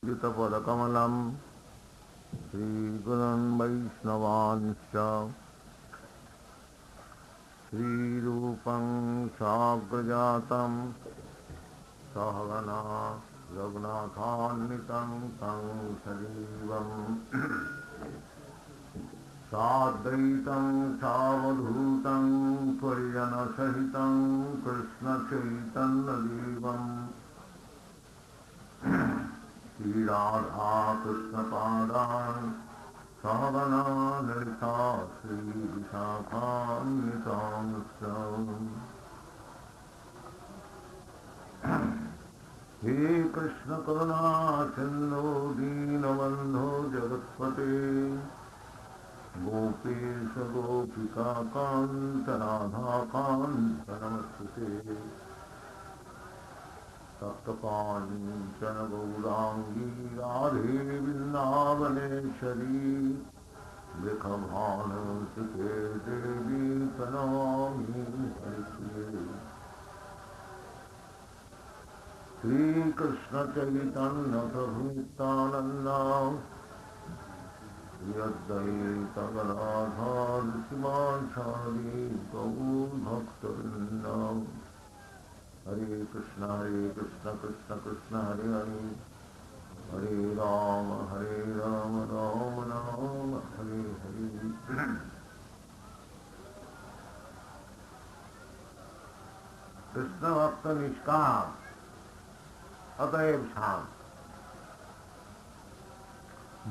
युतपदकमलं श्रीगुरुन् वैष्णवांश्च श्रीरूपं साग्रजातं सहगना रघुनाथान्वितं तं सजीवम् साद्वैतं सावधूतं परिजनसहितं कृष्णचैतन्यदेवम् श्रीराधा कृष्णपादान् सहगना ललिता श्रीविशाखान्वितांश्च हे कृष्ण करुणा सिन्धो दीनबन्धो जगत्पते गोपेश गोपिकान्त राधाकान्त नमस्ते तप्तकाञ्चन गौरांगी राधे वृन्दावनेश्वरी वृषभानुसुते देवी प्रणमामि हरिप्रिये श्रीकृष्ण चैतन्य प्रभु नित्यानंद श्री अद्वैत गदाधर शिवाचार्य गौर भक्तवृंद हरे कृष्ण कृष्ण कृष्ण हरे हरे हरे राम राम राम हरे हरे। कृष्ण भक्त निष्काम अतएव शांत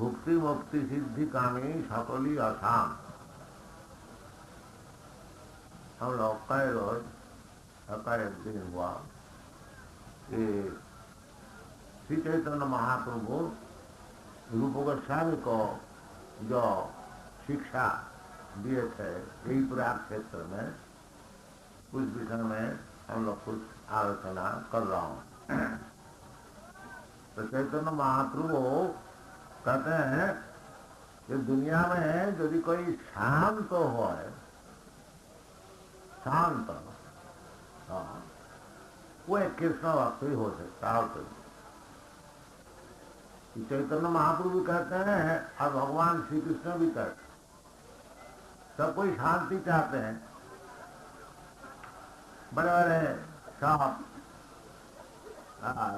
भुक्ति मुक्ति सिद्धि कामी सकली अशांत। हम लोग कह रोज एक दिन हुआ कि श्री चैतन्य महाप्रभु रूप गोस्वामी को जो शिक्षा दिए थे यही प्रयाग क्षेत्र में उस विषय में हम लोग कुछ आलोचना कर रहा हूँ। तो चैतन्य महाप्रभु कहते हैं कि दुनिया में यदि कोई शांत हो शांत वो एक कृष्ण भक्त ही हो सकता है। चैतन्य महाप्रभु भी कहते हैं और भगवान श्री कृष्ण भी कहते हैं सब कोई शांति चाहते हैं। बड़े बड़े सब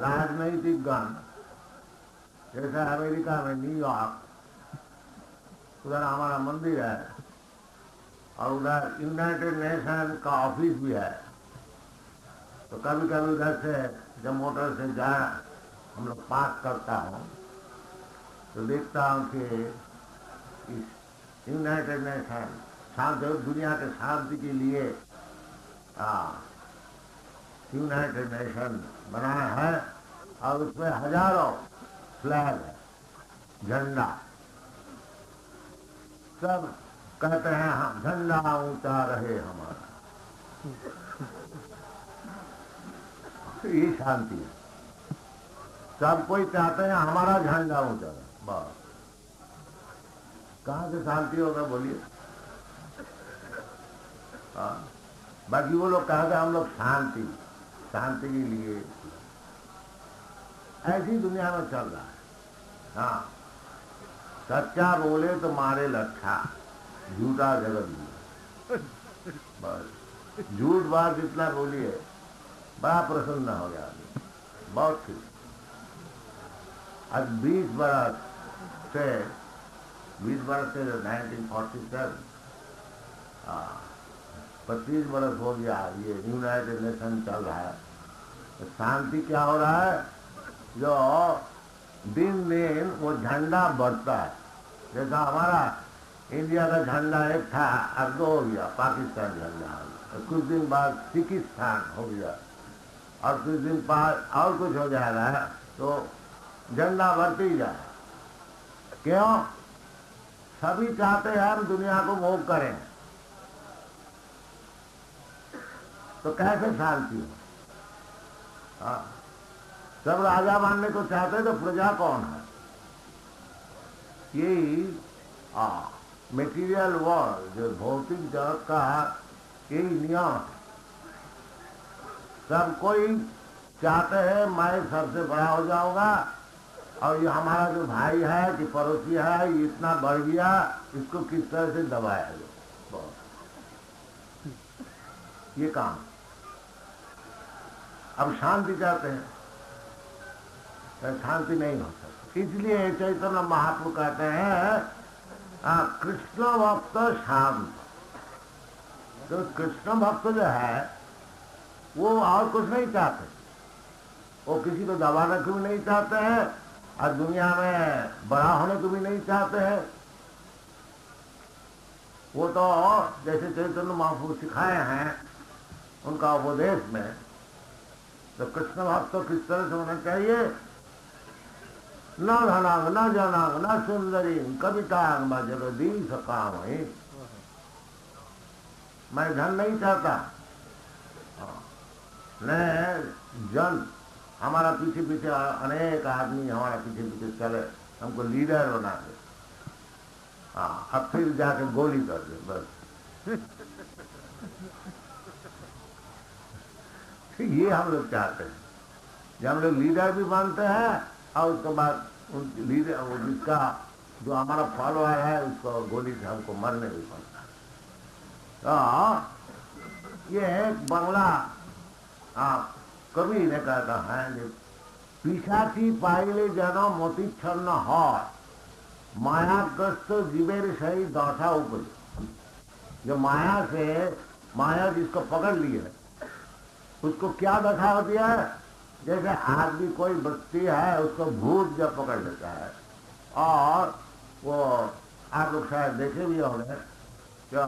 राजनैतिक गण जैसे अमेरिका में न्यूयॉर्क उधर हमारा मंदिर है और उधर यूनाइटेड नेशन का ऑफिस भी है। तो कभी कभी उधर से जब मोटर से जाए हम लोग पास करता हूँ तो देखता हूँ कि इस यूनाइटेड नेशन शांति दुनिया के शांति के लिए यूनाइटेड नेशन बनाया है और उसमें हजारों फ्लैग है झंडा सब कहते हैं हम झंडा ऊंचा रहे हमारा। ये शांति है। सब कोई चाहते हैं हमारा झंडा ऊंचा रहे। बस कहाँ से शांति होगा बोलिए। बाकी वो लोग कहते हैं हम लोग शांति शांति के लिए ऐसी दुनिया में चल रहा है। हाँ सच्चा बोले तो मारे लच्छा झूठा जगत भी। बस झूठ बात जितना बोलिए बड़ा प्रसन्न हो गया बहुत ठीक। आज 20 बरस से 1947 25 बरस हो गया ये यूनाइटेड नेशन चल रहा है। तो शांति क्या हो रहा है जो दिन दिन वो झंडा बढ़ता है। जैसा हमारा इंडिया का झंडा एक था अब 2 हो गया पाकिस्तान झंडा हो गया। कुछ दिन बाद पाकिस्तान हो गया और कुछ दिन बाद और कुछ हो जाएगा तो झंडा बढ़ते ही जाए। क्यों? सभी चाहते हैं हम दुनिया को भोग करें तो कैसे शांति हो। सब राजा बनने को चाहते हैं तो प्रजा कौन है। यही मेटीरियल वर्ल्ड जो भौतिक जगत का यही नियम। सब कोई चाहते हैं मैं सबसे बड़ा हो जाऊंगा और ये हमारा जो भाई है कि पड़ोसी है ये इतना बढ़ गया, इसको किस तरह से दबाया जाए, ये काम। अब शांति चाहते हैं तो शांति नहीं हो सकती। इसलिए चैतन्य महाप्रभु कहते हैं कृष्ण भक्त शांत। तो कृष्ण भक्त जो है वो और कुछ नहीं चाहते, वो किसी को दबाने को भी नहीं चाहते हैं और दुनिया में बड़ा होने को भी नहीं चाहते हैं। वो तो जैसे चैतन्य महाप्रभु सिखाए हैं उनका उपदेश में, तो कृष्ण भक्त तो किस तरह से होना चाहिए, न धनांग न जनांग न सुंदरी कवितांग जगदीश काम। मैं धन नहीं चाहता, न जन। हमारा पीछे पीछे अनेक आदमी हमारा पीछे पीछे चले, हमको लीडर बना दे, अब फिर जाके गोली कर दे बस। ये हम लोग चाहते हैं, जब हम लोग लीडर भी बनते हैं और उसके बाद उन लीडर जिसका जो हमारा फॉलोअर है उसको गोली से हमको मरने भी पड़ता है। तो ये एक बंगला कवि ने कहता है, पिशाची पाइले जनो मोती छन्न हर मायाग्रस्त जीवेर सही दौसा ऊपर। जो माया से, माया जिसको पकड़ ली है उसको क्या दशा होती है, जैसे आदमी कोई बस्ती है उसको भूत जब पकड़ लेता है, और वो आप लोग शायद देखे भी होंगे क्या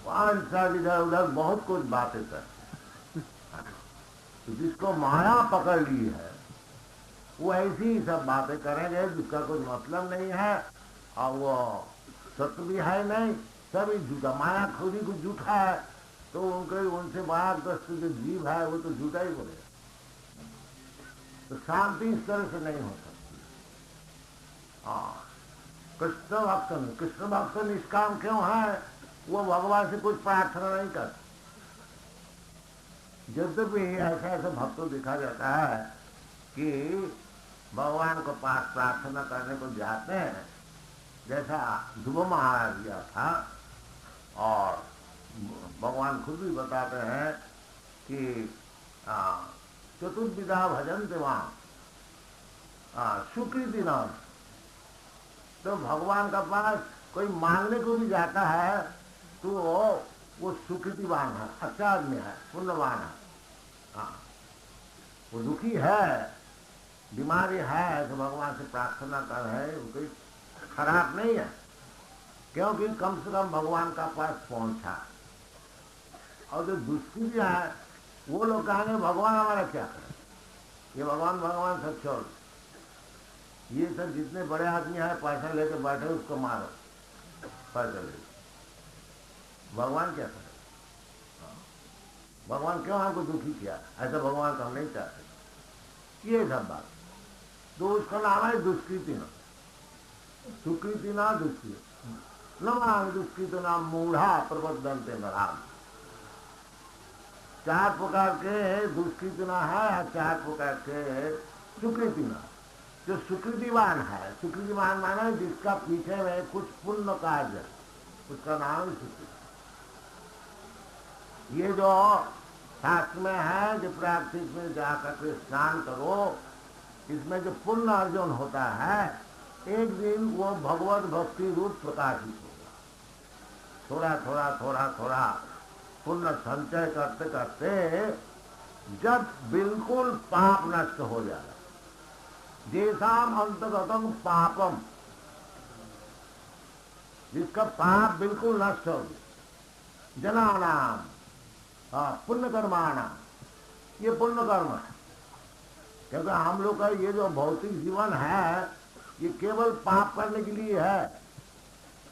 पांच साल इधर उधर बहुत कुछ बातें कर, तो जिसको माया पकड़ ली है वो ऐसी ही सब बातें करेंगे जिसका कोई मतलब नहीं है, और वो सत्य भी है नहीं, सभी झूठा। माया खुद ही कुछ झूठा है, तो उनसे मायाग्रस्त जो जीव है वो तो झूठा ही बोलेगा। तो शांति इस तरह से नहीं हो सकती। कृष्ण भक्त निष्काम क्यों है, वो भगवान से कुछ प्रार्थना नहीं करते। यद्यपि ऐसा ऐसा भक्तों देखा जाता है कि भगवान को पास प्रार्थना करने को जाते हैं, जैसा ध्रुव महाराज दिया था, और भगवान खुद भी बताते हैं कि चतुर्विधा भजन वहाँ सुकृति नाम। तो भगवान का पास कोई मांगने को भी जाता है तो वो सुकृतिवान है, अच्छा आदमी है, पुण्यवान है। वो दुखी है, बीमारी है, तो भगवान से प्रार्थना कर रहे हैं, कोई खराब नहीं है, क्योंकि कम से कम भगवान का पास पहुंचा। और जो दुष्कृति है वो लोग कहेंगे भगवान हमारा क्या करे, ये भगवान भगवान सब छोड़, ये सब जितने बड़े आदमी हैं पैसा लेके बैठे उसको मारो, पैसा ले, भगवान क्या करे, भगवान क्यों हमको दुखी किया, ऐसा भगवान को हम नहीं चाहते। ये सब बात, तो उसका नाम है दुष्कृति ना, सुकृति ना दुष्कृति न, दुष्कृति नाम मूढ़ा प्रबद्धन्ते नराम। चार प्रकार के दुष्कृति ना है, चार प्रकार के सुकृति ना। जो सुकृतिवान है, सुकृतिवान माना जिसका पीछे में कुछ पुण्य कार्य, उसका नाम है सुकृति। ये जो शास्त्र में है जो प्राकृतिक में जाकर के स्नान करो, इसमें जो पुण्य अर्जन होता है, एक दिन वो भगवत भक्ति रूप प्रकाशित होगा। थोड़ा थोड़ा थोड़ा थोड़ा पुण्य संचय करते करते जब बिल्कुल पाप नष्ट हो जाएगा, जैसाम अंतगतम पापम, जिसका पाप बिल्कुल नष्ट हो गया, जनानाम पुण्य कर्माना, ये पुण्य कर्म है। क्योंकि हम लोग का ये जो भौतिक जीवन है ये केवल पाप करने के लिए है,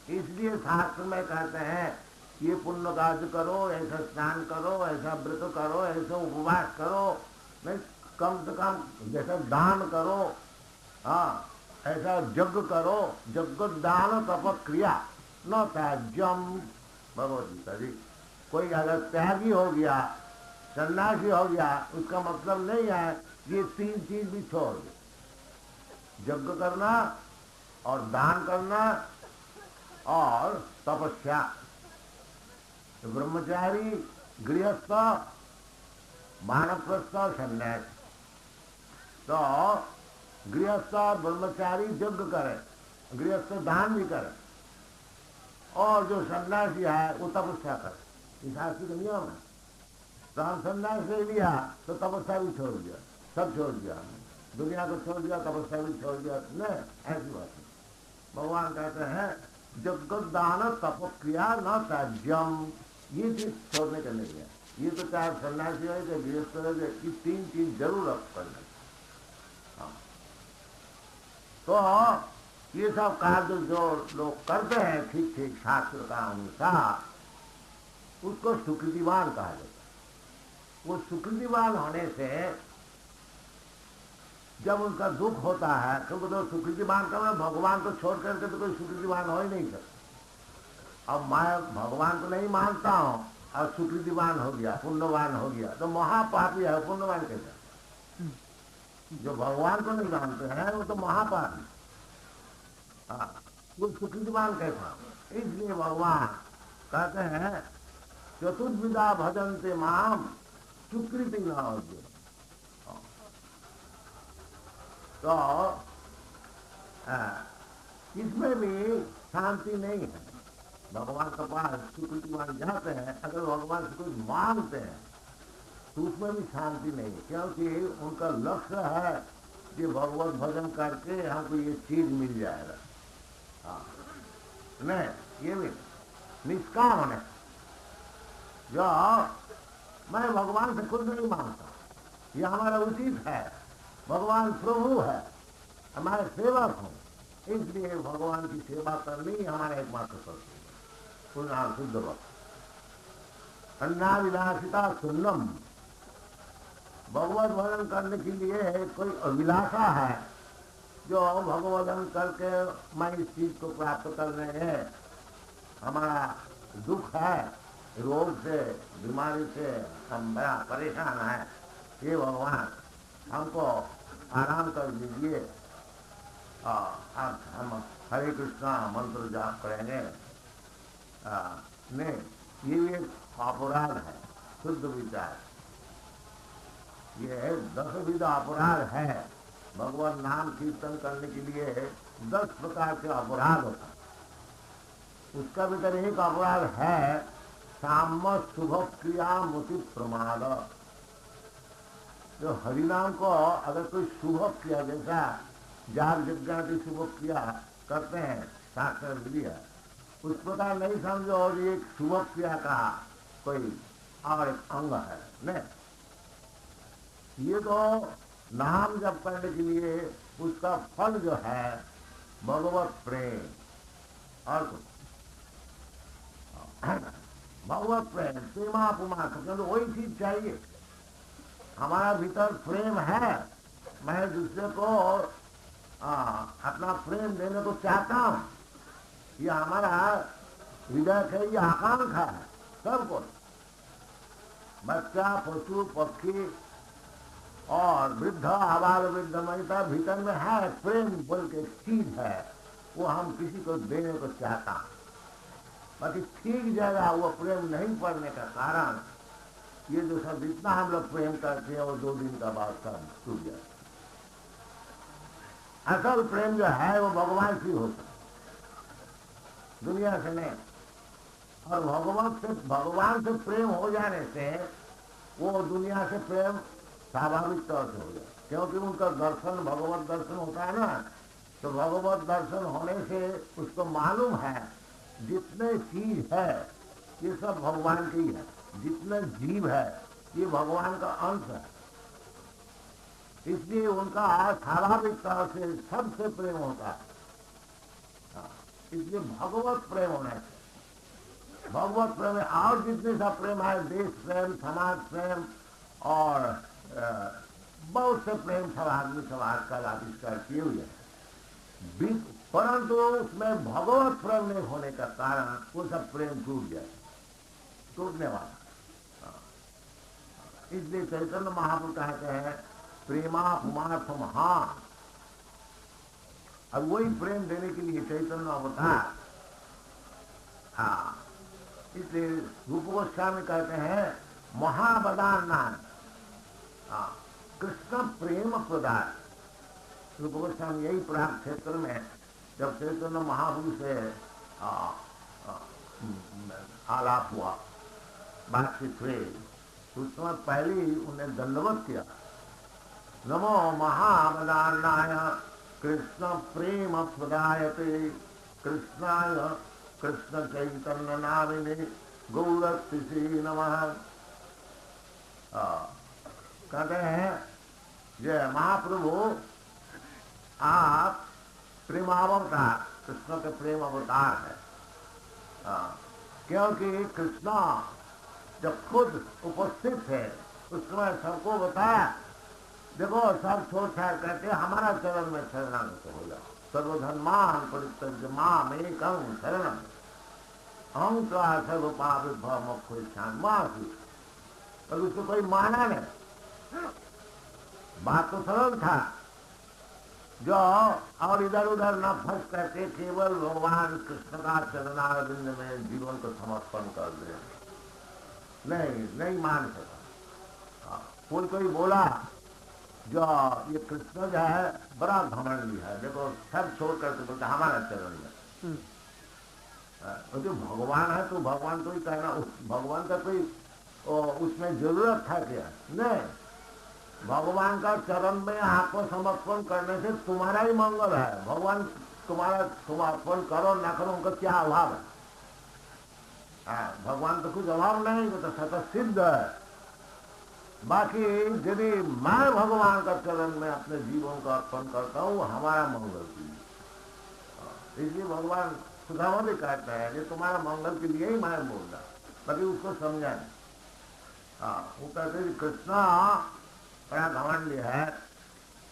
इसलिए शास्त्र में कहते हैं ये पुण्य कार्य करो, ऐसा स्नान करो, ऐसा व्रत करो, ऐसा उपवास करो, नहीं कम से कम जैसा दान करो, ऐसा यज्ञ करो, यज्ञ दान तप क्रिया न त्याज्यम। भगवदगीता जी, कोई अगर त्यागी हो गया, सन्यासी हो गया, उसका मतलब नहीं है ये तीन चीज भी छोड़ दे। यज्ञ करना और दान करना और तपस्या। तो ब्रह्मचारी, गृहस्थ, वानप्रस्थ और सन्यास। तो गृहस्थ और ब्रह्मचारी यज्ञ करे, गृहस्थ दान भी करे, और जो सन्यासी है वो तपस्या करे। इस शास्त्र का नियम है। तो हम सन्यास ले लिया तो तपस्या भी छोड़ दिया, सब छोड़ दिया हमने, दुनिया को छोड़ दिया, तपस्या भी छोड़ दिया। नहीं, ऐसी बात नहीं। भगवान कहते हैं यज्ञदान तप क्रिया न त्याज्यम, ये चीज छोड़ने का नहीं है। ये तो चाहे सन्यासी हो चाहे गृहस्थ हो, ये तीन चीज जरूर आप करना। हाँ। तो ये सब कार्य जो लोग करते हैं ठीक ठीक शास्त्र का अनुसार, उसको सुकृतिवान कहा जाता है। वो सुकृतिवान होने से जब उनका दुख होता है तो सुकृतिवान का मतलब भगवान को छोड़ करके तो कोई सुकृतिवान हो ही नहीं सकता। अब मैं भगवान को नहीं मानता हूं और सुकृतिवान हो गया, पुण्यवान हो गया, तो महापापी है, पुण्यवान कैसा? जो भगवान को नहीं मानते हैं वो तो महापापी। हाँ, वो सुकृतिवान कैसा? इसलिए भगवान कहते हैं चतुर्विधा भजन्ते माम सुकृति न होगी। तो इसमें भी शांति नहीं है। भगवान के पास सुकृतिवान जाते हैं, अगर भगवान से कोई मांगते हैं तो उसमें भी शांति नहीं है, क्योंकि उनका लक्ष्य है कि भगवत भजन करके हमको ये चीज मिल जाएगा। हाँ, नहीं, ये भी निष्काम है। जो मैं भगवान से कुछ नहीं मांगता, ये हमारा उचित है, भगवान प्रभु है, हमारे सेवक हूं, इसलिए भगवान की सेवा करनी हमारा एकमात्र कर्तव्य। पुनः शुद्ध वक्त अन्नाविलासिता सुन्नम, भगवत भजन करने के लिए कोई अभिलाषा है जो भगवत भजन करके मैं इस चीज को प्राप्त कर रहे हैं, हमारा दुख है, रोग से, बीमारी से हम बड़ा परेशान है, ये भगवान हमको आराम कर दीजिए, हम हरे कृष्णा मंत्र जाप करेंगे। नहीं, ये एक अपराध है, शुद्ध विचार। ये 10 विध अपराध है। भगवान नाम कीर्तन करने के लिए 10 प्रकार के अपराध होता है। उसका भीतर एक अपराध है साम्य शुभ क्रिया मुति प्रमाद। जो हरिनाम को अगर कोई शुभ क्रिया, जैसा जाग यज्ञ की शुभ क्रिया करते हैं, शास्त्र विधि है, उस प्रकार नहीं समझो और ये एक शुभ क्रिया का कोई और एक अंग है। नहीं, ये तो नाम जप करने के लिए उसका फल जो है भगवत प्रेम और कुछ भगवत प्रेम, प्रेमापुमा, तो वही चीज चाहिए। हमारा भीतर प्रेम है, मैं दूसरे को अपना प्रेम देने को चाहता हूं, ये हमारा हृदय है, ये आकांक्षा है सबको। बच्चा, पशु, पक्षी और वृद्ध, आबाल वृद्ध महिला, भीतर में है प्रेम बोल के चीज है, वो हम किसी को देने को चाहता हूं। बाकी ठीक जगह वो प्रेम नहीं पड़ने का कारण ये जो सब जितना हम लोग प्रेम करते हैं वो 2 दिन का बाद सब टूट जाए। असल प्रेम जो है वो भगवान से होता है, दुनिया से नहीं। और भगवान से प्रेम हो जाने से वो दुनिया से प्रेम स्वाभाविक तौर से हो जाए, क्योंकि उनका दर्शन भगवत दर्शन होता है ना। तो भगवत दर्शन होने से उसको मालूम है जितने चीज है ये सब भगवान की है, जितने जीव है ये भगवान का अंश है, इसलिए उनका स्वाभाविक तौर से सबसे प्रेम होता है। इसलिए भगवत प्रेम होना चाहिए। भगवत प्रेम है, और जितने सा प्रेम है, देश प्रेम, समाज प्रेम और बहुत से प्रेम सब आदमी समाज का आविष्कार किए हुए हैं, परंतु उसमें भगवत प्रेम नहीं होने का कारण वो सब प्रेम टूट जाए, टूटने वाला। इसलिए चैतन्य महाप्रभु कहते हैं प्रेमा पुमार्थ महा, अब वही प्रेम देने के लिए चैतन्य अवतार। हाँ, इसलिए रूप गोस्वामी कहते हैं महावदान। हाँ, कृष्ण प्रेम प्रदान। रूप गोस्वामी यही प्राग क्षेत्र में जब चैतन्य महाप्रभु से आलाप हुआ, बातचीत हुई, तो उस समय पहले ही उन्हें दंडवत किया। नमो महावदानाय कृष्ण प्रेम प्रदायते कृष्णाय कृष्ण चैतन्य नामिने गौरतिसे नमः। कहते हैं ये महाप्रभु आप प्रेमावतार, कृष्ण के प्रेम अवतार है। क्योंकि कृष्ण जब खुद उपस्थित है उस समय सबको बताया, देखो सब छोड़ छाड़ करके हमारा चरण में शरणागत हो जाओ। सर्वधर्मान परित्यज्य माम एकं शरणं अहं त्वा सर्व पापेभ्यो मोक्षयिष्यामि मा शुचि। पर उसको कोई माना नहीं। बात तो सरल था, जो और इधर उधर न फंस करके केवल भगवान कृष्ण का चरणारविंद में जीवन को समर्पण कर दे, नहीं मान सका। कोई बोला जो ये कृष्ण जो है बड़ा घमंडी है, देखो सब छोड़ करके बोलते हमारा चरण में। जो भगवान है तो भगवान तो ही कहना, भगवान का कोई उसमें जरूरत था क्या? नहीं, भगवान का चरण में आपको समर्पण करने से तुम्हारा ही मंगल है। भगवान तुम्हारा समर्पण करो ना करो उनका क्या अभाव है? भगवान तो कुछ अभाव नहीं, वो तो सतत सिद्ध है। बाकी यदि मैं भगवान का चरण में अपने जीवन का अर्पण करता हूँ, हमारा मंगल के लिए। इसलिए भगवान सुधामा भी कहता है ये तुम्हारा मंगल के लिए ही मैं बोल रहा, बाकी उसको समझा नहीं। वो कहते हैं कृष्णा बड़ा घमंडी है,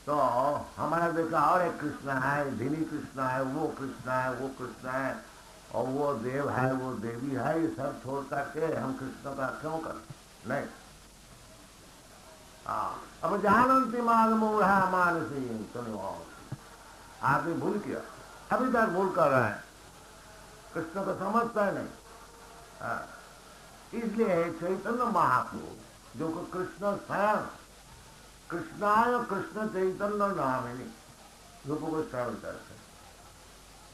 तो हमारा देखा और एक कृष्ण है, धीनी कृष्ण है, वो कृष्ण है, वो कृष्ण है, और वो देव है, वो देवी है, ये सब छोड़ करके हम कृष्ण का क्यों कर? नहीं। अब जानंती मान मूढ़ मानसी सुनो, आपने भूल किया, अभी तक भूल कर रहे हैं, कृष्ण को समझता है नहीं। इसलिए चैतन्य महाप्रभु जो को कृष्ण स्वयं कृष्णाय कृष्ण चैतन्य नामिनी रूप को श्रवण करते,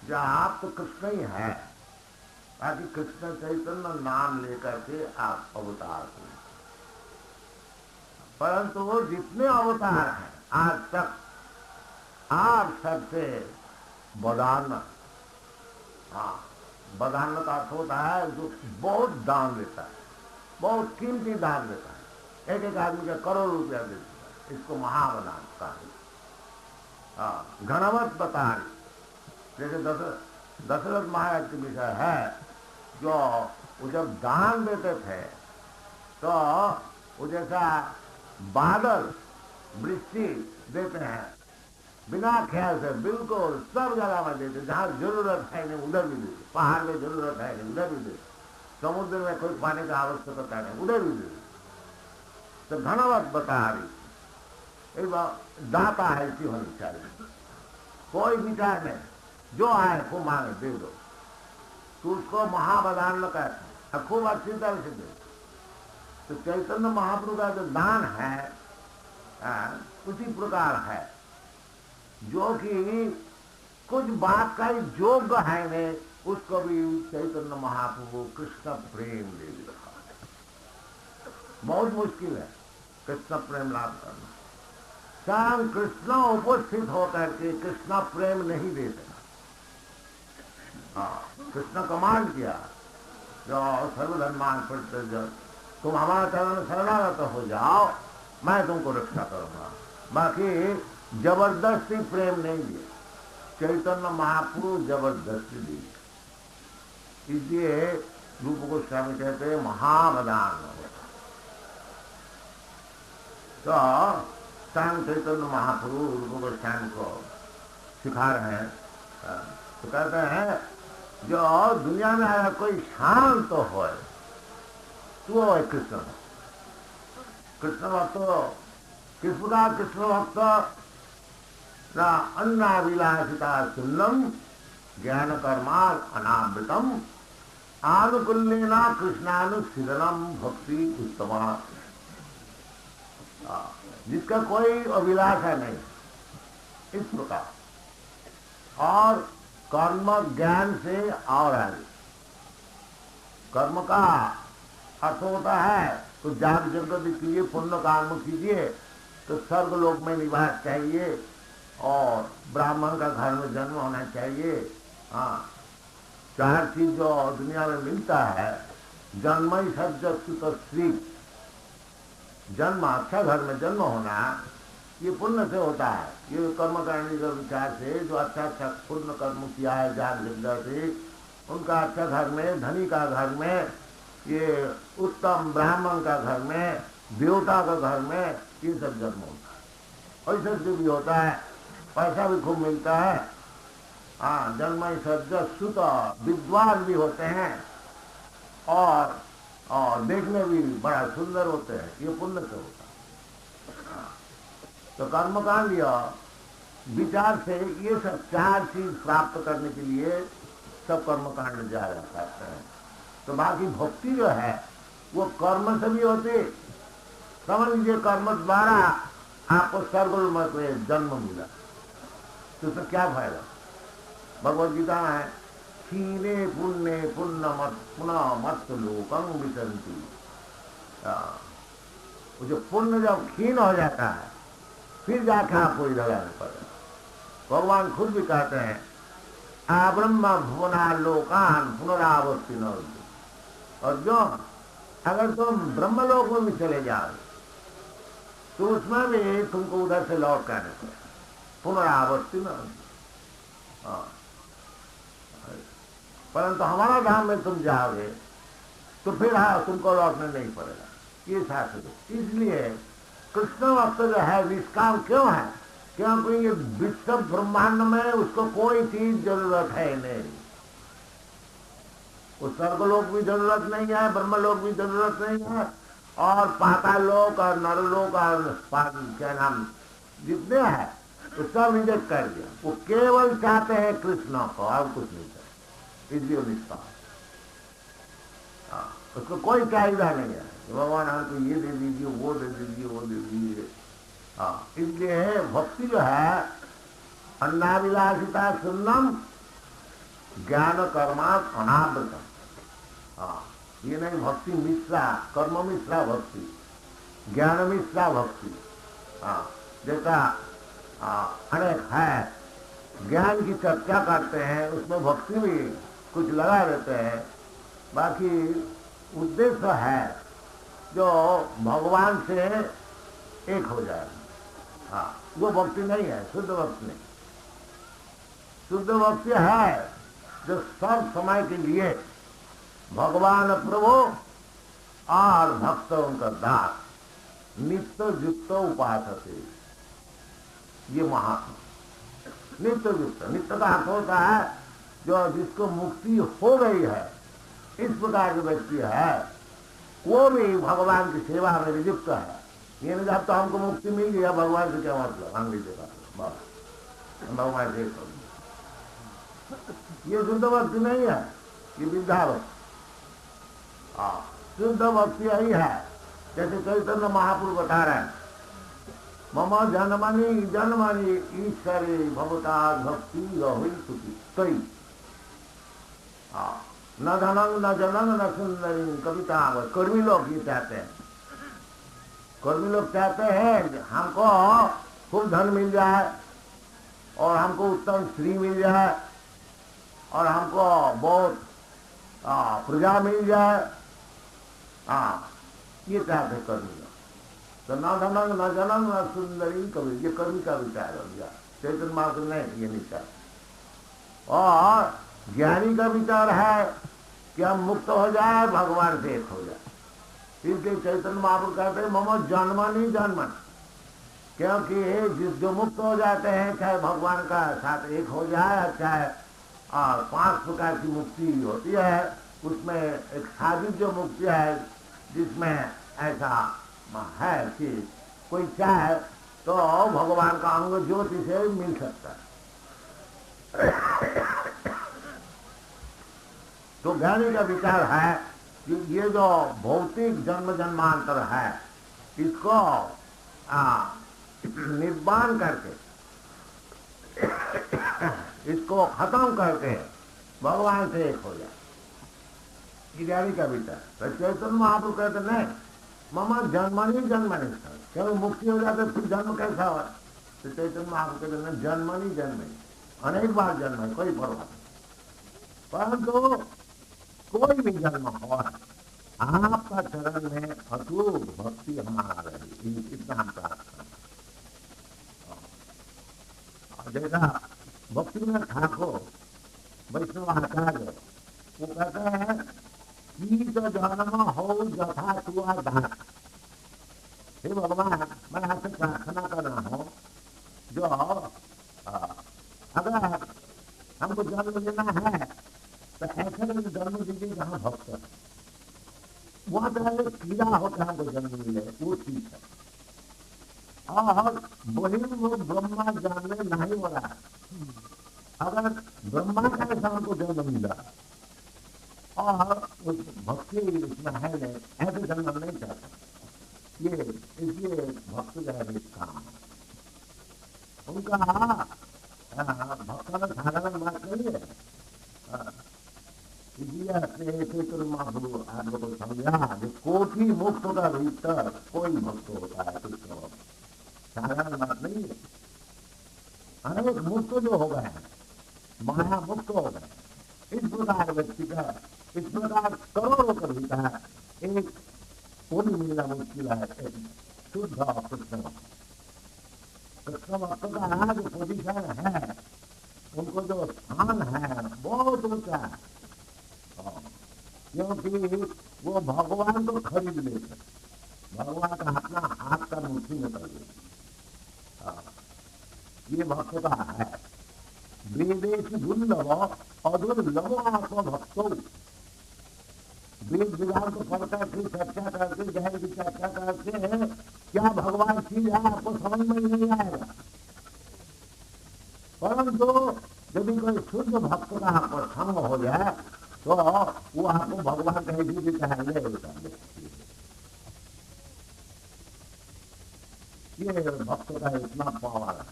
जो आप तो कृष्ण ही है, बाकी कृष्ण चैतन्य नाम लेकर के आप अवतार हुए। परंतु वो जितने अवतार हैं आज तक, आप सबसे बदान, बदान का अर्थ होता है जो बहुत दान देता है, बहुत कीमती दान देता है, एक एक आदमी का करोड़ रुपया देता है, इसको महाबदान का घनवत बतारी। जैसे दशरथ महाराज के विषय है, जो वो जब दान देते थे तो वो जैसा बादल वृष्टि देते हैं बिना ख्याल से, बिल्कुल सब जगह में देते, जहाँ जरूरत है नहीं उधर भी देते, पहाड़ में जरूरत है नहीं उधर भी देते, समुद्र में कोई पानी का आवश्यकता नहीं उधर भी देते। तो घनवत बता रही दाता है, ऐसी होनी चाहिए, कोई विचार नहीं, जो आए खूब मांगे दे दो, तो उसको महावदान न कहते, खूब अच्छी तरह से दे। तो चैतन्य महाप्रभु का जो दान है उसी प्रकार है, जो कि कुछ बात का योग्य है नहीं, उसको भी चैतन्य महाप्रभु कृष्ण प्रेम दे रखा है। बहुत मुश्किल है कृष्ण प्रेम लाभ करना। स्वयं कृष्ण उपस्थित होकर के कृष्ण प्रेम नहीं दे सका। कृष्ण कमांड किया जो सर्वधर्मान परित्यज्य, तुम हमारा चरण शरणागत हो जाओ, मैं तुमको रक्षा करूंगा। बाकी जबरदस्ती प्रेम नहीं दिए, चैतन्य महाप्रभु जबरदस्ती दी। इसलिए रूप गोस्वामी कहते हैं महावदान। तो स्वयं चैतन्य महाप्रभु रूप गोस्वामी को सिखा रहे हैं। तो कहते हैं जो दुनिया में अगर कोई शांत तो हो तो वो है कृष्ण। कृष्ण भक्त किस प्रकार? कृष्ण भक्त न अन्नाभिलाषिता सुन्नम ज्ञान कर्माल अनावृतम आनुकूल्येना कृष्णानुशीलनम भक्ति उत्तमा। जिसका कोई अभिलाषा नहीं, इस प्रकार। और कर्म ज्ञान से और आगे। कर्म का अर्थ होता है तो जाग जगत कीजिए, पुण्य कर्म कीजिए तो स्वर्ग लोक में निवास चाहिए और ब्राह्मण का घर में जन्म होना चाहिए। हाँ, चार चीज जो दुनिया में मिलता है, जन्म ही सज्जत श्री, जन्म अच्छा घर में जन्म होना ये पुण्य से होता है। ये कर्म करने के विचार से जो अच्छा अच्छा पुण्य कर्म किया है जाग जगत से, उनका अच्छा घर में, धनी का घर में, ये उत्तम ब्राह्मण का घर में, देवता का घर में, ये सब जन्म होता है। ऐसा भी होता है, पैसा भी खूब मिलता है। हाँ, जन्म सज्ज सुत विद्वान भी होते हैं और देखने भी बड़ा सुंदर होते हैं, ये पुण्य से होता है। तो कर्मकांड या विचार से ये सब चार चीज प्राप्त करने के लिए सब कर्मकांड जाया करते हैं। तो बाकी भक्ति जो है वो कर्म से भी होती। समझ लीजिए कर्म द्वारा आपको स्वर्ग में जन्म मिला तो उसमें क्या फायदा? भगवद गीता है, क्षीणे पुण्य पुण्य पुनः मत लोकं विसंति। वो जो पुण्य जब क्षीण हो जाता है फिर जाकर आपको इधर आने पड़ेगा। भगवान खुद भी कहते हैं, आब्रह्म भुवना लोकान पुनरावर्ति न। और जो अगर तुम ब्रह्मलोक में भी चले जाओ तो उसमें भी तुमको उधर से लौट कर आने पड़ेगा, पुनरावर्ति न। परंतु हमारा धाम में तुम जाओगे तो फिर तुमको लौटने नहीं पड़ेगा, ये शास्त्र। इसलिए कृष्ण भक्त जो है निष्काम क्यों है? क्योंकि ये विश्व ब्रह्मांड में उसको कोई चीज जरूरत है नहीं। उस स्वर्गलोक भी जरूरत नहीं है, ब्रह्मलोक भी जरूरत नहीं है, और पाताल लोक और नरलोक और क्या नाम जितने हैं तो सब रिजेक्ट कर दिया। वो केवल चाहते हैं कृष्ण को और कुछ नहीं चाहते, इसलिए निष्काम। उसको कोई चाहिए नहीं है भगवान हमको ये दे दीजिए, वो दे दीजिए, वो दे दीजिए। हाँ, इसलिए भक्ति जो है अन्नाभिलाषिता सुन्नम ज्ञान कर्मा अनावृतम। हाँ, ये नहीं भक्ति मिश्रा, कर्म मिश्रा भक्ति, ज्ञान मिश्रा भक्ति। हाँ, जैसा अनेक है ज्ञान की चर्चा करते हैं, उसमें भक्ति भी कुछ लगा देते हैं, बाकी उद्देश्य है जो भगवान से एक हो जाए। हाँ, वो भक्ति नहीं है, शुद्ध भक्ति नहीं। शुद्ध भक्ति है जो सब समय के लिए भगवान प्रभु और भक्त उनका दास नित्य युक्त उपासते, ये महात्मा। नित्य युक्त, नित्य का अर्थ होता है जो जिसको मुक्ति हो गई है, इस प्रकार के व्यक्ति है वो भी भगवान की सेवा में नियुक्त है। ये नहीं जब तो हमको मुक्ति मिल गया, भगवान से क्या मतलब, हम नहीं देगा भगवान से। ये शुद्ध भक्ति नहीं है, ये विद्या भक्ति। शुद्ध भक्ति यही है, जैसे चैतन्य महापुरुष बता रहे हैं, मम जन्मनि जन्मनि ईश्वरे भवता भक्ति रही सुखी तई। न धनंग न जनंग न सुंदरी कविता। कर्मी लोग ये चाहते हैं, कर्मी लोग चाहते हैं हमको खूब धन मिल जाए और हमको उत्तम स्त्री मिल जाए और हमको बहुत प्रजा मिल जाए। ये चाहते कर्मी लोग। तो न धनंग न जनंग न सुंदरी कवि, ये कर्मी का विचार हो गया। चैतन्य महापुरुष नहीं, ये नहीं चाहते। और ज्ञानी का विचार है कि हम मुक्त हो जाए, भगवान से एक हो जाए। इसलिए चैतन्य महापुरुष कहते हैं मम जन्मनि जन्मन, क्योंकि जो मुक्त हो जाते हैं, चाहे भगवान का साथ एक हो जाए, चाहे 5 प्रकार की मुक्ति होती है, उसमें एक साधित जो मुक्ति है जिसमें ऐसा है कि कोई चाहे तो भगवान का अंग ज्योति से मिल सकता है। तो ज्ञानी का विचार है कि ये जो भौतिक जन्म जन्मांतर है इसको निर्वाण करके इसको खत्म करके भगवान से एक हो जाए, ये ज्ञानी का विचार। तो चैतन्य महाप्रभु कहते नहीं, मामा जन्मनी जन्मनी था, क्यों मुक्ति हो जाते फिर जन्म कैसा हो? तो चैतन्य महाप्रभु कहते नहीं, जन्मनी जन्मनी, अनेक बार जन्म है, कोई परवाह नहीं। परंतु कोई भी जन्म हो, आपका चरण में अटूट भक्ति हमारा रही, इतना हम प्रार्थना। जैसा भक्ति में ठाकुर वैष्णव आचार्य वो कहते हैं कि तो जन्म हो जथा तुआ धान। हे भगवान, मैं आपसे प्रार्थना कर रहा हूँ, जो अगर हमको जन्म लेना है तो ऐसे जन्म दीजिए जहाँ भक्त है, वहां तो कीड़ा होता है, हमको जन्म मिले वो ठीक है। और वही वो ब्रह्मा जानने नहीं हो रहा है। अगर ब्रह्मा का ऐसा हमको जन्म मिला और उस भक्ति इसमें है नहीं, ऐसे जन्म नहीं चाहता, ये इसलिए भक्त जो है काम उनका भक्तों में साधारण बात नहीं है। इसलिए महाप्रभु आप लोगों को समझा कि कोटि मुक्त का भीतर कोई भक्त होता है, कुछ साधारण बात नहीं है। अनेक मुक्त जो हो गए हैं, महामुक्त हो गए, इस प्रकार व्यक्ति का इस प्रकार करोड़ों का भीतर एक पुण्य मिलना मुश्किल है। एक शुद्ध कृष्ण भक्त का जो पोजिशन है, उनको जो स्थान है बहुत ऊंचा है, क्योंकि वो भगवान को खरीद लेते, भगवान का अपना हाथ का मुट्ठी में कर देते। ये भक्तता है। वेदेश दुर्लभ अदुर्लभ आत्मभक्तो, वेद विधान को पढ़ करके चर्चा करके गहन की चर्चा करके क्या भगवान चीज है आपको समझ में नहीं आएगा। परंतु यदि कोई शुद्ध भक्त का आपको संग हो जाए तो वो आपको भगवान कहीं भी कहेंगे। ये भक्त का इतना पावर है,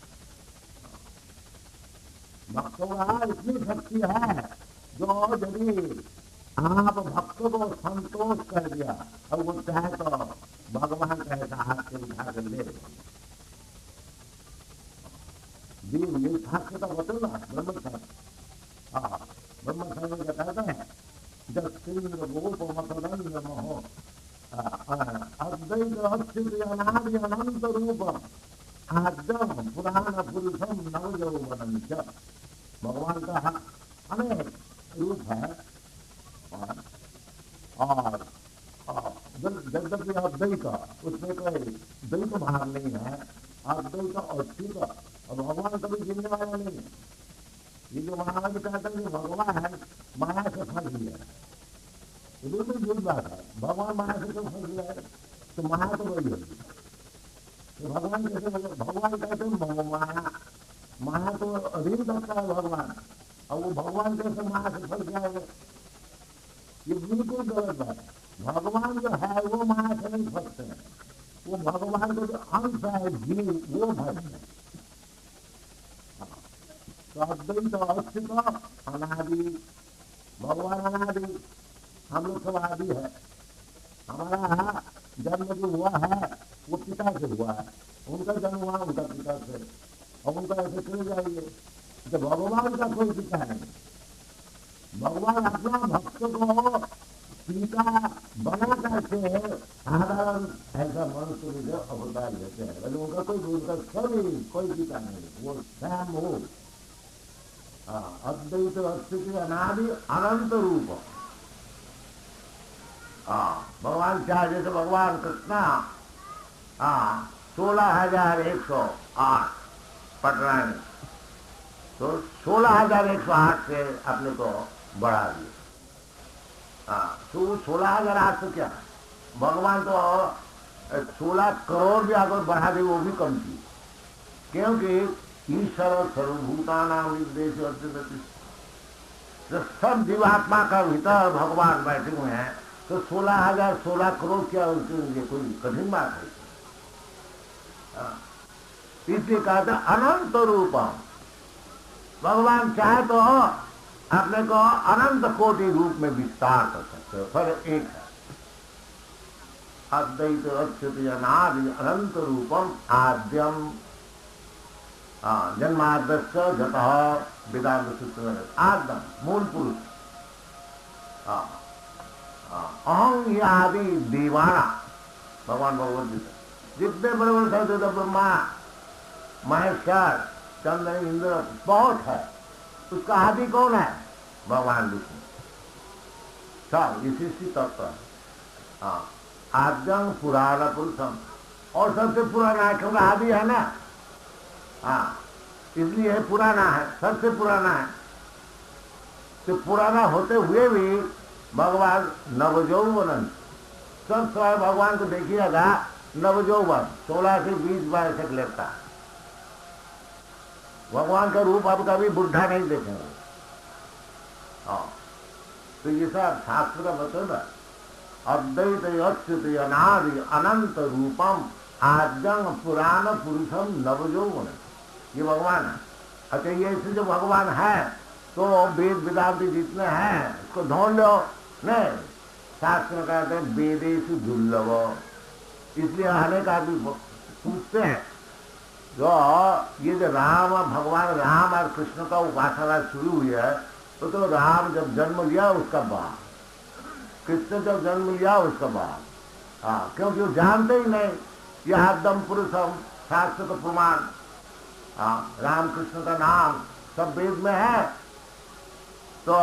भक्तों का इतनी शक्ति है, जो यदि आप भक्त को संतोष कर दिया और वो चाहे तो भगवान का ऐसा हाथ से उठा कर ले। शास्त्र का बदल ब्रह्मचार्य, हाँ ब्रह्मचार्य में कहते हैं जब सिंद्र गोप मतदंड महो अद्वैत अस्थित अनादि अनंत रूप आद्यम पुराण पुरुषम नवयौवनम च। भगवान का अनेक रूप है और यद्यपि अद्वैत उसमें कोई द्वैत भाव नहीं है, अद्वैत अस्थित और भगवान कभी गिरने वाला नहीं है। ये जो महाराज कहते हैं कि भगवान माया से फंस गया, ये बिल्कुल झूठ बात है। भगवान माया से क्यों फंस गया है? तो माया तो वही होगी, तो भगवान कैसे? भगवान कहते हैं माया, माया तो अधीन करता है भगवान, और वो भगवान कैसे माया से फंस जाएगा? ये बिल्कुल गलत बात है। भगवान जो है वो माया से नहीं फंसते हैं, वो भगवान का जो अंश है जीव वो फंसते हैं। तो अद्वैत अस्तित्व अनादि, भगवान अनादि, हम लोग सब आदि है। हमारा जन्म जो हुआ है वो पिता से हुआ है, उनका जन्म हुआ उनका पिता से, और उनका ऐसे चले जाइए। तो भगवान का कोई पिता नहीं, भगवान अपना भक्त को पिता बना करके साधारण ऐसा मनुष्य जो अवतार लेते हैं, लेकिन उनका कोई उनका सभी कोई पिता नहीं, वो स्वयं हो अद्वैत अस्तित्व अनादि अनंत रूप। भगवान चाहे जैसे भगवान कृष्णा 16,108 पटना में, तो 16,108 से अपने को बढ़ा दिया। तो 16,008 तो क्या, भगवान तो 16 करोड़ भी अगर बढ़ा दे वो भी कम थी। क्योंकि ईश्वर सर्वभूतानां निर्देश अर्जुन, तो सब जीवात्मा का भीतर भगवान बैठे हुए हैं, तो 16,016 करोड़ क्या उनके लिए कोई कठिन बात है? इसलिए कहते अनंत रूपम, भगवान चाहे तो अपने को अनंत कोटि रूप में विस्तार कर सकते हो, पर एक है अद्वैत अच्युत अनादि अनंत रूपम आद्यम जन्माद्यस्य जतः वेदांत सूत्र आद्यम मूल पुरुष अहं ही आदि दीवाना, भगवान भगवत गीता जितने बड़े बड़े साधु ब्रह्मा महेश्वर चंद्र इंद्र बहुत है, उसका आदि कौन है? भगवान विष्णु। सब इसी तत्व है। आद्यं पुराण पुरुषम, और सबसे पुराना है क्योंकि आदि है ना, इसलिए पुराना है, सबसे पुराना है। तो पुराना होते हुए भी भगवान नवजौवन, सब समय भगवान को देखिएगा नवजौवन 16 से 20 वर्ष तक लेता है। भगवान का रूप आप कभी बुढ़ा नहीं देखेंगे। तो ये सब शास्त्र का मतलब है। अद्वैत अच्युत अनादि अनंत रूपम आद्यं पुराण पुरुषम नवजौवन, ये भगवान है। अच्छा, ये ऐसे जो भगवान है तो वेद वेदांति जितने हैं इसको ढूंढ लो, नहीं, शास्त्र में कहते हैं वेदेषु दुर्लभ। इसलिए अनेक आदमी पूछते हैं, जो ये जो राम भगवान राम और कृष्ण का उपासना शुरू हुई है, तो राम जब जन्म लिया उसका बाद, कृष्ण जब जन्म लिया उसका बाद, क्योंकि वो जानते ही नहीं ये आद्यम पुरुषम, शास्त्र का प्रमाण, राम कृष्ण का नाम सब वेद में है। तो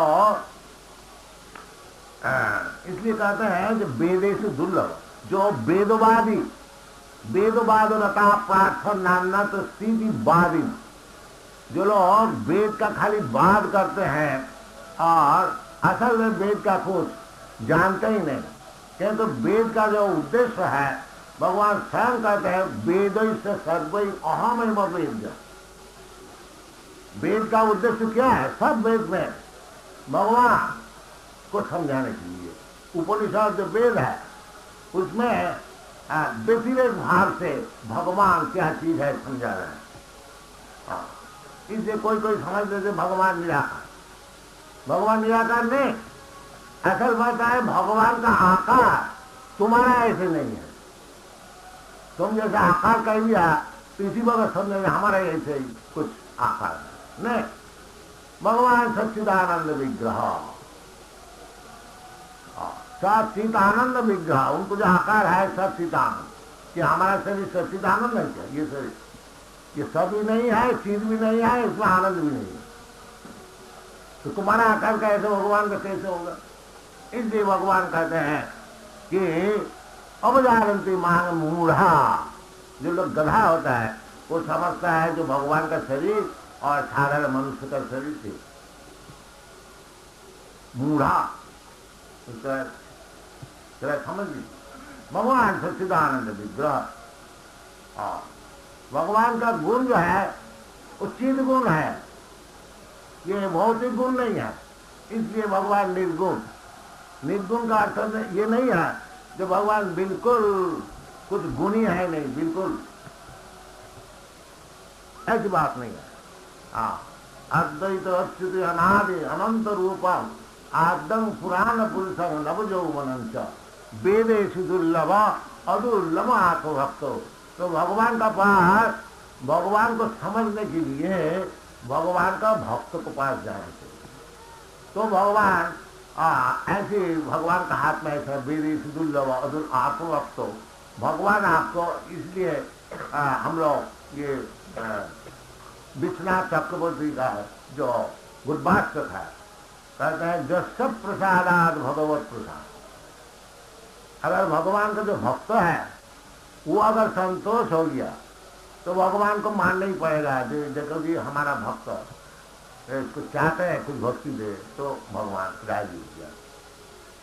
इसलिए कहते हैं जो वेदेषु दुर्लभ, जो वेदवादी वेदवाद रता पाठ नाना तो सीधी वादी, जो लोग वेद का खाली वाद करते हैं और असल में वेद का कुछ जानते ही नहीं, क्योंकि वेद का जो उद्देश्य है भगवान स्वयं कहते हैं वेदैश्च सर्वै अहमेव वेद्य। वेद का उद्देश्य क्या है? सब वेद में भगवान को समझाने के लिए। उपनिषद जो वेद है उसमें व्यतिरेक भाव से भगवान क्या चीज है समझा रहे हैं। इसलिए कोई कोई समझ लेते भगवान निराकार, भगवान निराकार नहीं। असल बात है भगवान का आकार तुम्हारा ऐसे नहीं है। तुम जैसे आकार कह दिया तो इसी वक्त समझे हमारा ऐसे ही कुछ आकार है नहीं। भगवान सच्चिदानंद विग्रह, सच्चिदानंद विग्रह, उनको जो आकार है सच्चिदानंद, कि हमारा शरीर सच्चिदानंद है क्या? ये शरीर ये सब भी नहीं है, चीज भी नहीं है, इसमें आनंद भी नहीं है, तो तुम्हारा आकार कैसे भगवान का कैसे होगा? इसलिए भगवान कहते हैं कि अवजानन्ति मां मूढ़ा, जो लोग गधा होता है वो समझता है जो भगवान का शरीर और साधारण मनुष्य का शरीर थे, मूढ़ा जरा समझ ली। भगवान सच्चिदानंद विग्रह, भगवान का गुण जो है वो चिद गुण है, ये भौतिक गुण नहीं है। इसलिए भगवान निर्गुण, निर्गुण का अर्थ ये नहीं है जो भगवान बिल्कुल कुछ गुणी है, नहीं, बिल्कुल ऐसी बात नहीं है। अद्वैत अच्युत अनादि अनंत रूपम आद्यं पुराण पुरुषं नवयौवनं च वेदेषु दुर्लभ अदुर्लभ आत्मभक्तो। तो भगवान का पास, भगवान को समझने के लिए भगवान का भक्त को पास जाने चाहिए। तो भगवान ऐसे भगवान का हाथ में ऐसा वेदेषु दुर्लभ अदुर आत्मभक्तो, भगवान आपको, इसलिए हम लोग ये विश्वनाथ चक्रवर्ती का जो गुरबाष्ट था कहते हैं जो सब प्रसादात भगवत प्रसाद। अगर भगवान का जो भक्त है वो अगर संतोष हो गया तो भगवान को मानना ही पड़ेगा। देखो जी हमारा भक्त इसको चाहते हैं कुछ भक्ति दे तो भगवान राजी हो गया।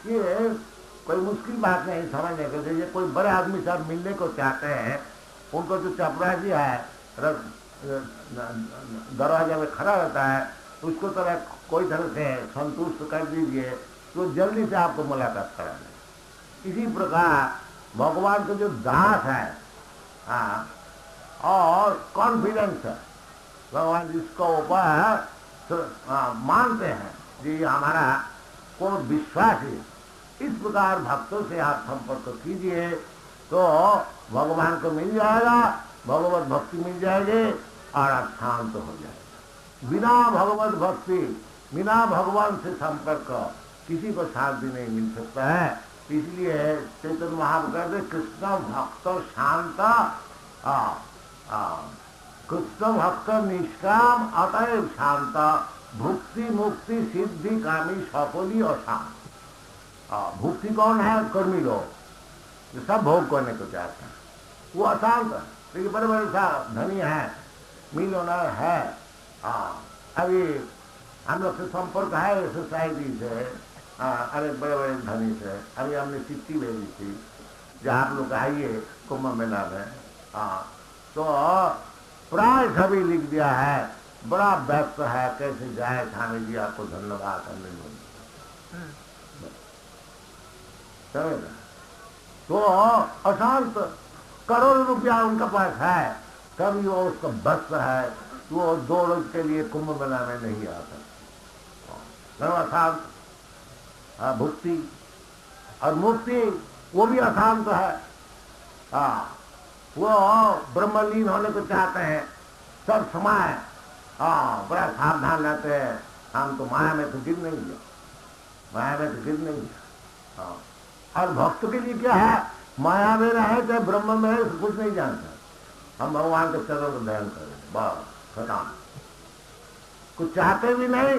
ये कोई मुश्किल बात नहीं समझने के लिए। कोई बड़े आदमी साहब मिलने को चाहते हैं, उनको जो चपरासी है दरवाजे में खड़ा रहता है, उसको तरह कोई तरह से संतुष्ट कर दीजिए तो जल्दी से आपको मुलाकात करा दें। इसी प्रकार भगवान का जो दास है, हाँ, और कॉन्फिडेंस है, भगवान जिसको ऊपर मानते हैं जी हमारा को विश्वास है, इस प्रकार भक्तों से आप संपर्क कीजिए तो भगवान को मिल जाएगा, भगवत भक्ति मिल जाएगी और आप शांत हो जाएगा। बिना भगवत भक्ति, बिना भगवान से संपर्क किसी को शांति नहीं मिल सकता है। इसलिए चैतन्य महाप्रभु कहते कृष्ण भक्त शांत, कृष्ण भक्त निष्काम अतएव शांत, भुक्ति मुक्ति सिद्धि कामी सफली अशांत। भुक्ति कौन है? कर्मी लोग जो सब भोग करने को चाहते हैं, वो अशांत है। लेकिन बड़े बड़े धनी है, मिलियनर है, अभी हम लोग से संपर्क है सोसाइटी से, अरे बड़े बड़े धनी से। अभी हमने चिट्ठी भेजी थी जो आप लोग आइए कुंभ मेला में, तो प्राय सभी लिख दिया है, बड़ा व्यस्त है, कैसे जाए स्वामी जी, आपको धन्यवाद हमने समझा। तो अशांत, करोड़ रुपया उनका पास है, कभी वो उसका बस है, तो वो 2 रोज के लिए कुंभ मेला में नहीं आ सकता। अशांत भुक्ति और मुक्ति वो भी अशांत है। वो ब्रह्मलीन होने को चाहते हैं, सब समय बड़ा सावधान रहते हैं, हम तो माया में तो गिर नहीं गया, माया में तो गिर नहीं गया। और भक्त के लिए क्या है? माया में रहे चाहे ब्रह्म में रहे, कुछ नहीं जानता। हम भगवान के चरणों को ध्यान करें, बस खत्म, कुछ चाहते भी नहीं,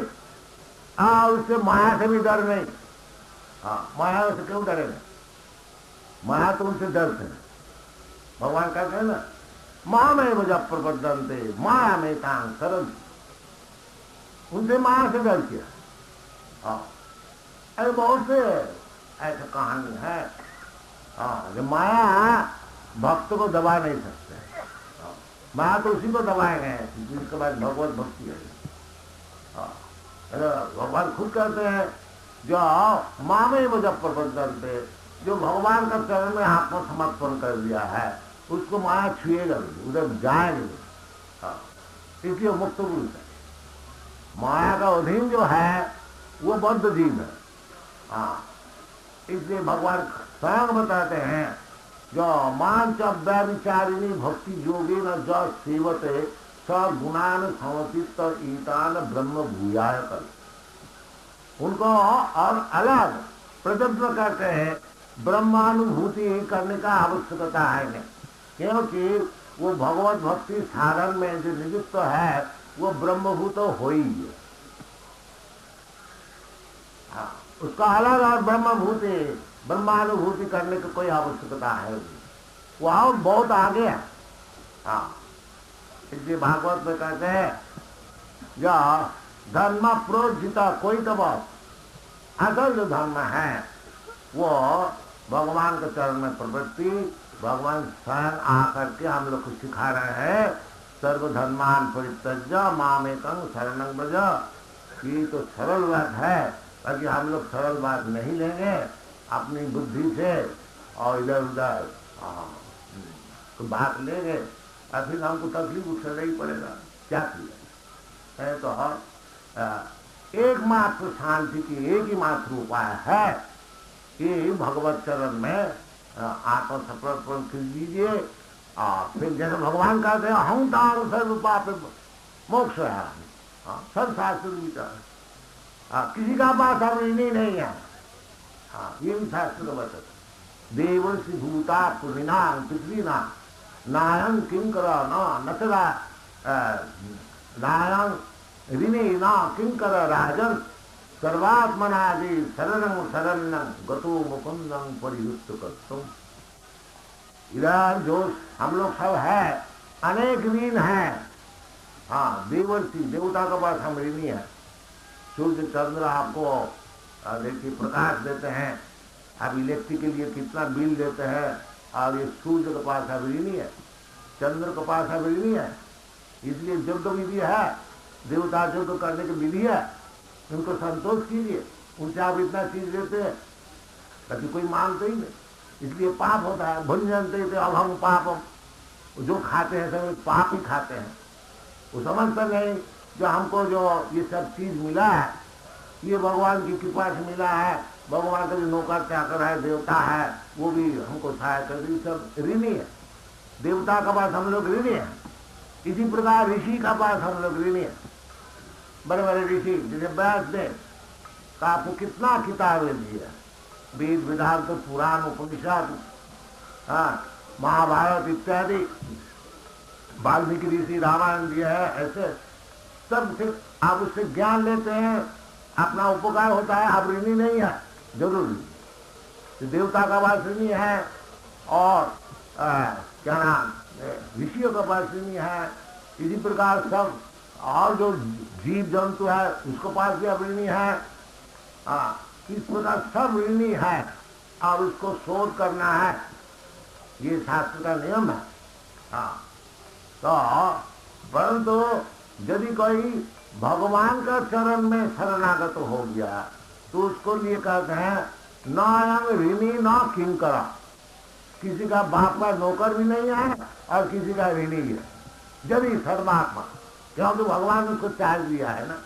उससे माया से भी डर नहीं। माया से क्यों डरेंगे? माया तो उनसे डरते हैं। भगवान कहते हैं ना, माँ में मुझे प्रबद्धनते माया में तांग सरल, उनसे माया से डर किया। अरे बहुत से ऐसा कहानी है, जो माया भक्त को दबा नहीं सकते। माया तो उसी को दबाएंगे जिसके बाद भगवत भक्ति है। भगवान खुद कहते हैं जो माँ में मुजफ्फरबंदन पे, जो भगवान का चरण में आत्मा समर्पण कर दिया है, उसको माया छुएगा नहीं, उधर जाएगा नहीं। इसलिए मुक्त पुरुष है। माया का अधीन जो है वो बद्ध जीव है। इसलिए भगवान स्वयं बताते हैं, जो मांच व्यभिचारिणी भक्ति योगी न जो सेवते स गुणान समर्पित ईतान ब्रह्म भूयाय कर। उनको और अलग प्रयत्न करते हैं, ब्रह्मानुभूति करने का आवश्यकता है नहीं, क्योंकि वो भगवत भक्ति साधन में जो नियुक्त है वो ब्रह्मभूत हो ही है। उसका अलग और ब्रह्मभूति ब्रह्मानुभूति करने की कोई आवश्यकता है नहीं, वह बहुत आगे है। इसलिए भागवत में कहते हैं, जो धर्म प्रोजिता कोई तो असल जो धर्म है वो भगवान के चरण में प्रवृत्ति, भगवान स्वयं आकर के हम लोग को सिखा रहे हैं, सर्वधर्मान परित्यज्य मामेकं शरणं व्रज। ये तो सरल बात है, ताकि हम लोग सरल बात नहीं लेंगे अपनी बुद्धि से और इधर उधर तो बात लेंगे और फिर हमको तकलीफ उठाना ही पड़ेगा। क्या किया है? तो एकमात्र शांति की एक ही मात्र उपाय है कि भगवत चरण में आत्मसमर्पण कर दीजिए। फिर जैसे भगवान कहते हैं, हम तांग सर्व पाप मोक्ष है, सब शास्त्र विचार, किसी का पास अवृणी नहीं है। ये भी शास्त्र बताते, देवर्षि भूता पुण्यनाम पृथ्वीना नायं किंकर नचरा नायं ऋणे न किंकर राजन सर्वात्मनादि शरणं शरणं गतो मुकुंदं परियुक्त करतुम। इधर जो हम लोग सब है, अनेक ऋण है। देवर्षि देवता के पास हम ऋणी है। सूर्य चंद्र आपको देखिए प्रकाश देते हैं, अब इलेक्ट्रिक के लिए कितना बिल देते हैं, और ये सूर्य के पास अब ऋणी है, चंद्र के पास अब ऋणी है, इसलिए युद्ध विधि है, देवता युद्ध करने की विधि है, उनको संतोष कीजिए। उनसे आप इतना चीज लेते हैं, ताकि कोई मानते ही नहीं, इसलिए पाप होता है। भुंजनते थे अब हम पापम, जो खाते हैं सब पाप ही खाते हैं। वो समझते नहीं जो हमको जो ये सब चीज मिला है, ये भगवान की कृपा से मिला है, भगवान का जो नौकर चाकर है, देवता है, वो भी हमको सहायता कर, ये सब ऋणी है। देवता का पास हम लोग ऋणी है, इसी प्रकार ऋषि का पास हम लोग ऋणी है। बड़े बड़े ऋषि जैसे व्यासदेव का आपको कितना किताबें दी है, वेद वेदांत तो पुराण उपनिषद, हाँ, महाभारत इत्यादि, वाल्मीकि ऋषि रामायण दिया है, ऐसे सब से आप उससे ज्ञान लेते हैं, अपना उपकार होता है, आप ऋणी नहीं है जरूरी। तो देवता का पास ऋणी है और क्या नाम ऋषियों का पास ऋणी है, इसी प्रकार सब और जो जीव जंतु है उसको पास भी अब ऋणी है। इस प्रकार सब ऋणी है और उसको शोध करना है, ये शास्त्र का नियम है। हाँ, तो परंतु यदि कोई भगवान का चरण में शरणागत हो गया तो उसको लिए कहते हैं न अयं ऋणी न किंकरा, किसी का बाप का नौकर भी नहीं है और किसी का ऋणी है, यदि सर्वात्मा, क्योंकि भगवान ने उसको चार्ज दिया है ना।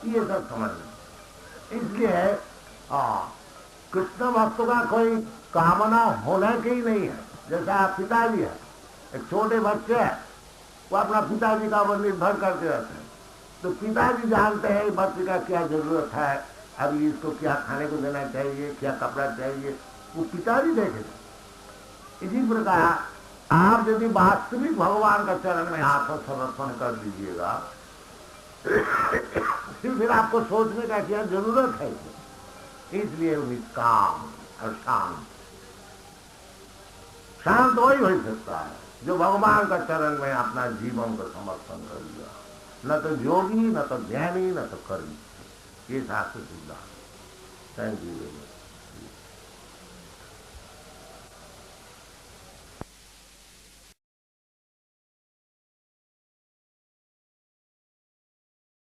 ये सब समझना। इसलिए कृष्ण भक्तों का कोई कामना होना की ही नहीं है। जैसा पिताजी है, एक छोटे बच्चे है, वो अपना पिताजी का ऊपर निर्भर करते रहते हैं, तो पिताजी जानते हैं बच्चे का क्या जरूरत है, अभी इसको क्या खाने को देना चाहिए, क्या कपड़ा चाहिए, वो पिताजी देखेंगे। इसी प्रकार आप यदि वास्तविक भगवान का चरण में हाथ समर्पण कर दीजिएगा फिर आपको सोचने का क्या जरूरत है। इसलिए निष्काम और शांत, शांत वही हो सकता है जो भगवान का चरण में अपना जीवन का समर्पण कर दिया, न तो योगी, न तो ज्ञानी, न तो कर्मी। ये शास्त्र सिद्धांत। Thank you.